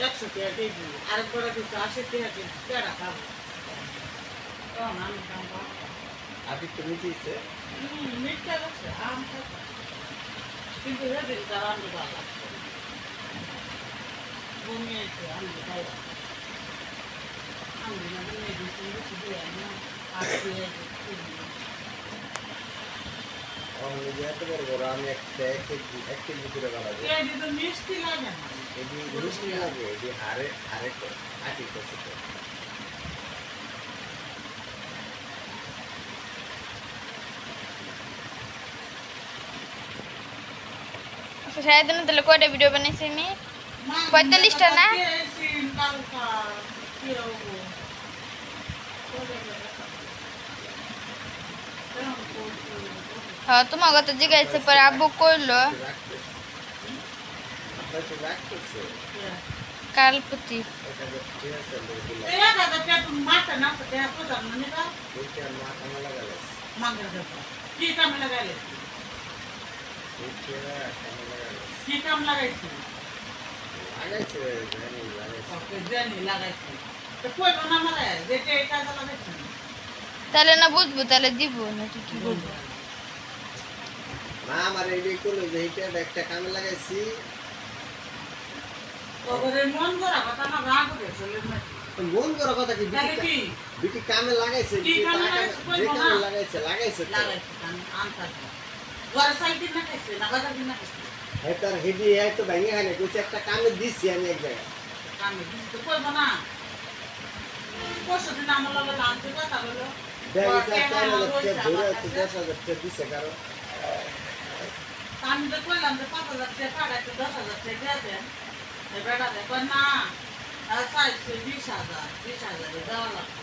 100 টাকা কেজি আরেকবার কিছু 80 টাকা কেজি কেডা খাবো তখন আমি দাম পাবো আদি তুমি দিছে মিথ্যা আছে আম খাবো কিন্তু হেদিন তার আনন্দ ভালো লাগছে বমি আছে আনন্দ খাই আমি না বমি দিচ্ছি বেশি দিয়ে না আর দিয়ে আমি যে এত বড় বড় আমি একটা এক কেজি করে বানাবো এই তো মিষ্টি লাগে না এটি মিষ্টি লাগে এটি হারে হারে আটি করছে তো সারাদিন তাহলে কয়টা ভিডিও বানাইছি আমি 45টা না হ্যাঁ তোমার কথা জিজ্ঞাসা পরে আব্বু কইলো কাল প্রতি কি কাম লাগাইছি তাহলে না বুঝবো তাহলে দিব না তুই কি বলবো মা আমার এই কইলো যে এইটা একটা কামে লাগাইছি মন করা কথা না রাগ করে চলে মন করা কথা কি বিটি কামে লাগাইছে যে কামে লাগাইছে ঘরে সাইড না খাইছে না বাজার দিন না খাইছে এটার হেডি এই তো ভাঙে খানে কইছে একটা কামে দিছি আমি এক জায়গায় কামে দিছি তো কইব না পরশু দিন আমার লগে লাঞ্চ কথা হলো আমি তো কইলাম যে 5,000 টাকা পাঠাইতে 10,000 টাকা দিয়ে দেন বেটা দেখো না চাইছে 20,000 দেওয়া লাগবে